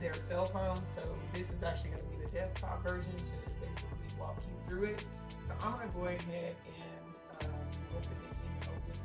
their cell phone. So this is actually going to be the desktop version to basically walk you through it. So I'm going to go ahead and open the link. I'm going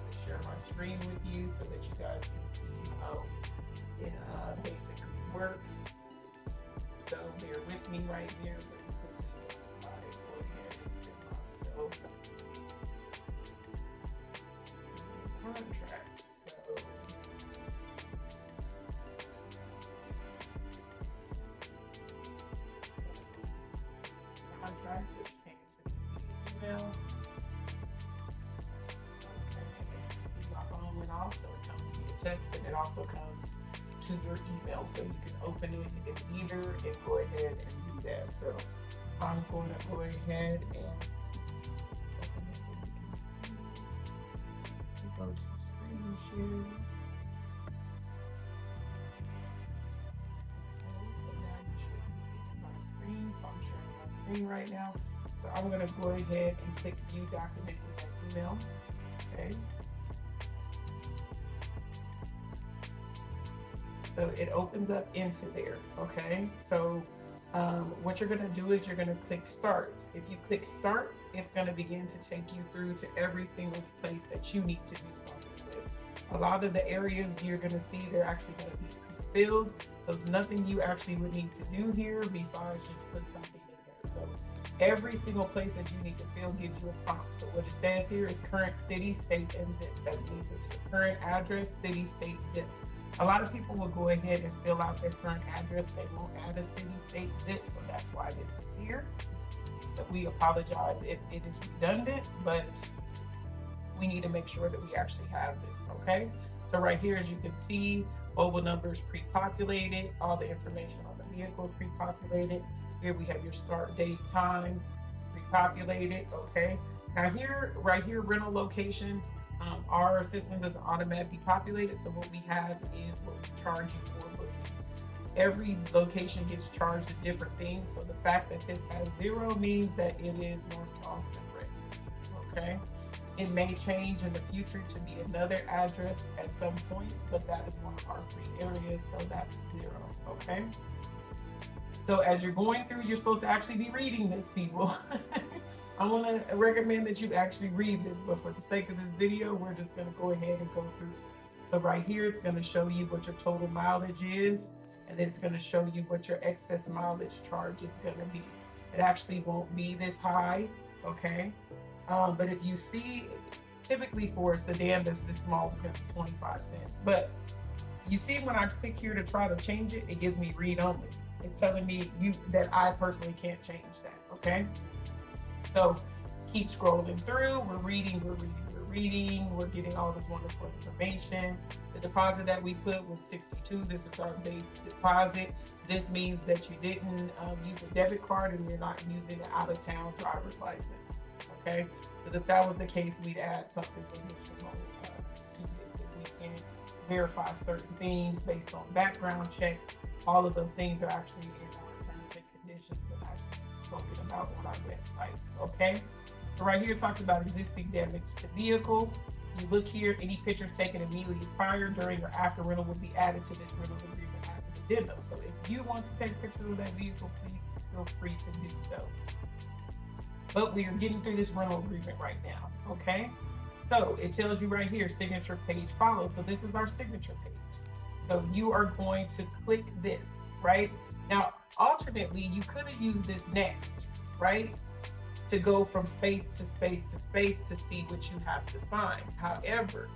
to share my screen with you so that you guys can see how it basically works. So bear with me right here. Go ahead and get myself contract. So contract, which came to the email. Okay, see my phone went off, so it comes via text, and it also comes to your email, so you can open it in either and go ahead and do that. So I'm going to go ahead and open this so you can see. Go to screen share. Okay, so now you should be seeing my screen. So I'm sharing my screen right now. So I'm going to go ahead and click view document in that email. Okay. So it opens up into there. Okay. So what you're going to do is you're going to click start. If you click start, it's going to begin to take you through to every single place that you need to do something with. A lot of the areas you're going to see, they're actually going to be pre-filled. So there's nothing you actually would need to do here besides just put something in there. So every single place that you need to fill gives you a prompt. So what it says here is current city, state, and zip. That means it's your current address, city, state, zip. A lot of people will go ahead and fill out their current address. They won't add a city, state, zip. So that's why this is here. But we apologize if it is redundant, but we need to make sure that we actually have this, okay? So right here, as you can see, mobile numbers pre-populated, all the information on the vehicle pre-populated. Here we have your start date, time, pre-populated, okay? Now here, right here, rental location, our system doesn't automatically populate it. So what we have is what we charge you for booking. Every location gets charged at different things. So the fact that this has 0 means that it is North Charleston Brick, okay? It may change in the future to be another address at some point, but that is one of our free areas, so that's 0, okay? So as you're going through, you're supposed to actually be reading this, people. I want to recommend that you actually read this, but for the sake of this video, we're just going to go ahead and go through it. So right here, it's going to show you what your total mileage is, and it's going to show you what your excess mileage charge is going to be. It actually won't be this high, okay? But if you see, typically for a sedan that's this small, it's going to be 25 cents. But you see when I click here to try to change it, it gives me read only. It's telling me that I personally can't change that, okay? So keep scrolling through. We're reading. We're getting all this wonderful information. The deposit that we put was 62. This is our base deposit. This means that you didn't use a debit card and you're not using an out-of-town driver's license. Okay, because if that was the case, we'd add something additional to this. If we can verify certain things based on background check, all of those things are actually in our terms and conditions and actually spoken about on our website. Okay, so right here it talks about existing damage to vehicle. You look here, any pictures taken immediately prior, during, or after rental will be added to this rental agreement as an addendum. So if you want to take pictures of that vehicle, please feel free to do so. But we are getting through this rental agreement right now, okay? So it tells you right here, signature page follows. So this is our signature page. So you are going to click this, right? Now, alternately, you could have used this next, right? To go from space to space to space to see what you have to sign. However,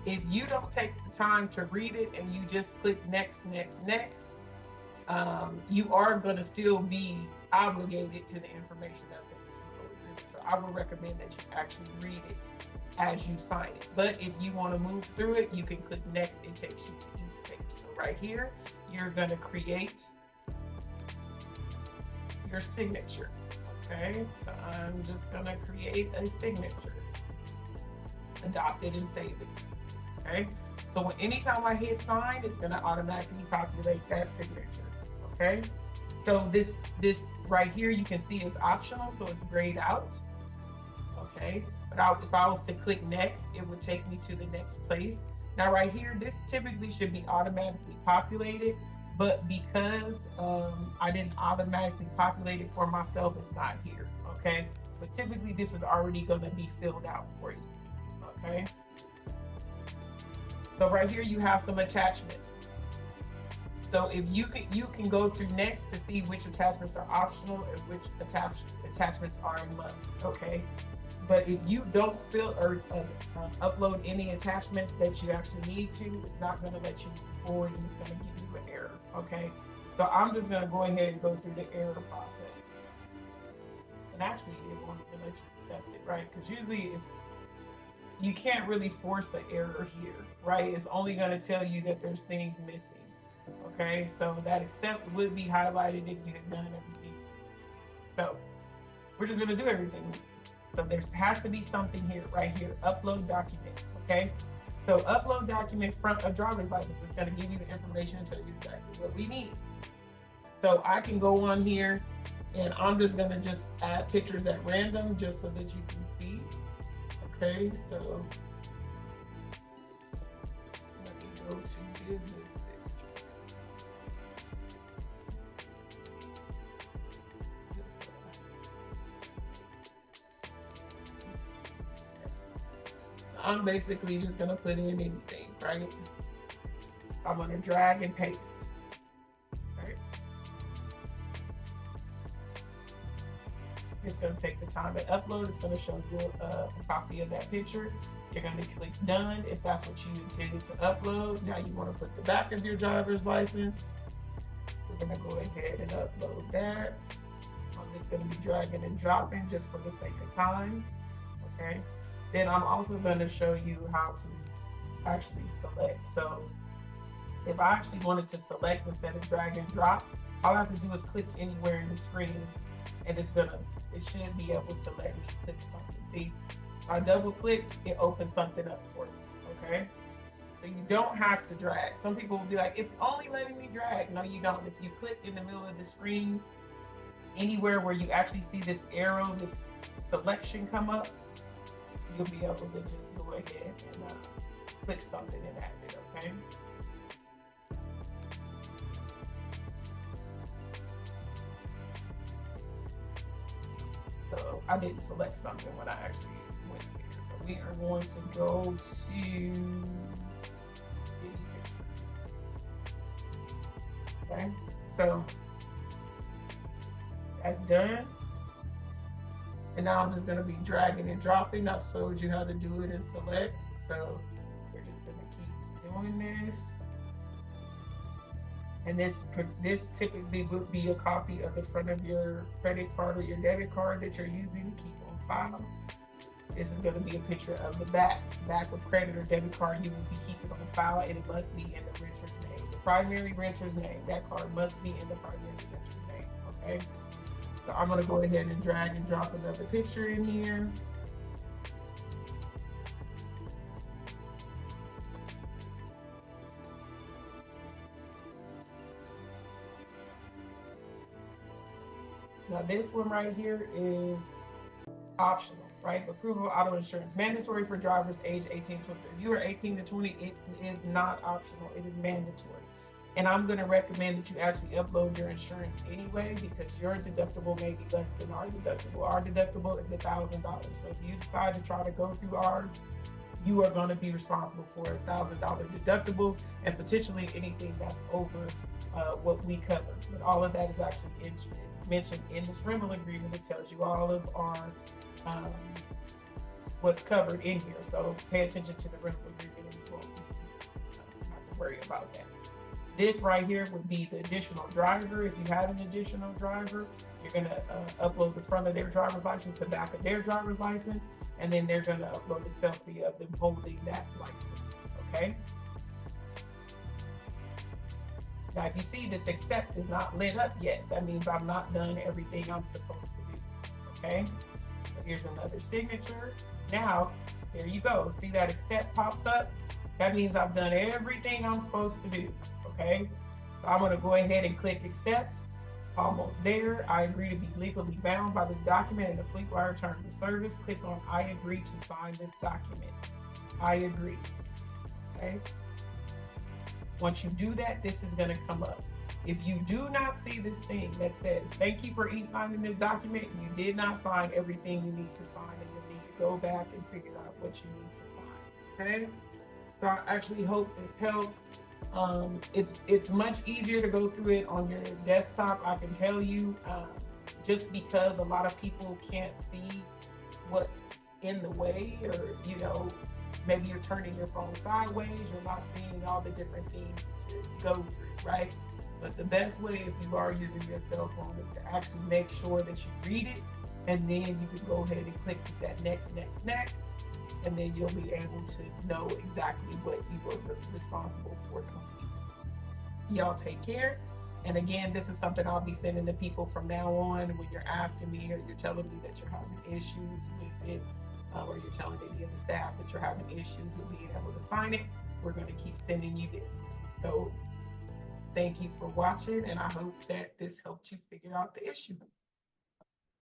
if you don't take the time to read it and you just click next, you are going to still be obligated to the information that's in this rental agreement. So I would recommend that you actually read it as you sign it. But if you want to move through it, you can click next. It takes you to each page. So right here, you're going to create your signature. Okay, so I'm just going to create a signature, adopt it and save it. Okay, so anytime I hit sign, it's going to automatically populate that signature. Okay, so this right here you can see is optional, so it's grayed out. Okay, but if I was to click next, it would take me to the next place. Now right here, this typically should be automatically populated, but because I didn't automatically populate it for myself, it's not here. Okay, but typically this is already going to be filled out for you. Okay, so right here you have some attachments. So if you can go through next to see which attachments are optional and which attachments are a must. Okay, but if you don't fill or upload any attachments that you actually need to, it's not going to let you move forward and it's going to give you an error. Okay, so I'm just going to go ahead and go through the error process. And actually, it won't even let you accept it, right? Because usually, if you can't really force the error here, right? It's only going to tell you that there's things missing. Okay, so that accept would be highlighted if you had done everything. So we're just going to do everything. So there has to be something here, right here, upload document. Okay, so upload document front of driver's license. It's going to give you the information and tell you exactly what we need. So I can go on here and I'm just going to just add pictures at random just so that you can see. Okay, so let me go to business. I'm basically just gonna put in anything, right? I'm gonna drag and paste, right? It's gonna take the time to upload. It's gonna show you a copy of that picture. You're gonna click done if that's what you intended to upload. Now you wanna put the back of your driver's license. We're gonna go ahead and upload that. I'm just gonna be dragging and dropping just for the sake of time, okay? Then I'm also going to show you how to actually select. So if I actually wanted to select instead of drag and drop, all I have to do is click anywhere in the screen and it should be able to let me click something. See, if I double click, it opens something up for you, okay? So you don't have to drag. Some people will be like, it's only letting me drag. No, you don't. If you click in the middle of the screen, anywhere where you actually see this arrow, this selection come up, you'll be able to just go ahead and click something and add it, okay? So I didn't select something when I actually went here. So we are going to go to okay? So that's done. And now I'm just going to be dragging and dropping. I've showed you how to do it and select. So we're just going to keep doing this. And this typically would be a copy of the front of your credit card or your debit card that you're using to keep on file. This is going to be a picture of the back of credit or debit card you will be keeping on file, and it must be in the renter's name. The primary renter's name. That card must be in the primary renter's name, okay? So I'm going to go ahead and drag and drop another picture in here. Now this one right here is optional, right? Approval auto insurance, mandatory for drivers age 18 to 20. If you are 18 to 20, it is not optional, it is mandatory. And I'm going to recommend that you actually upload your insurance anyway, because your deductible may be less than our deductible. Our deductible is $1,000. So if you decide to try to go through ours, you are going to be responsible for $1,000 deductible and potentially anything that's over what we cover. But all of that is actually mentioned in this rental agreement. It tells you all of our what's covered in here. So pay attention to the rental agreement and you won't have to worry about that. This right here would be the additional driver. If you have an additional driver, you're going to upload the front of their driver's license, the back of their driver's license, and then they're going to upload a selfie of them holding that license, okay? Now, if you see this accept is not lit up yet, that means I've not done everything I'm supposed to do, okay? So here's another signature. Now, there you go. See that accept pops up? That means I've done everything I'm supposed to do. Okay, so I'm going to go ahead and click accept. Almost there. I agree to be legally bound by this document and the FleetWire terms of service. Click on I agree to sign this document. I agree. Okay. Once you do that, this is going to come up. If you do not see this thing that says, thank you for e-signing this document, you did not sign everything you need to sign, and you need to go back and figure out what you need to sign. Okay? So I actually hope this helps. It's much easier to go through it on your desktop. I can tell you, just because a lot of people can't see what's in the way, or maybe you're turning your phone sideways, you're not seeing all the different things to go through, right? But the best way, if you are using your cell phone, is to actually make sure that you read it, and then you can go ahead and click that next, and then you'll be able to know exactly what you were responsible for completing. Y'all take care. And again, this is something I'll be sending to people from now on when you're asking me or you're telling me that you're having issues with it, or you're telling any of the staff that you're having issues with being able to sign it. We're going to keep sending you this. So thank you for watching, and I hope that this helped you figure out the issue.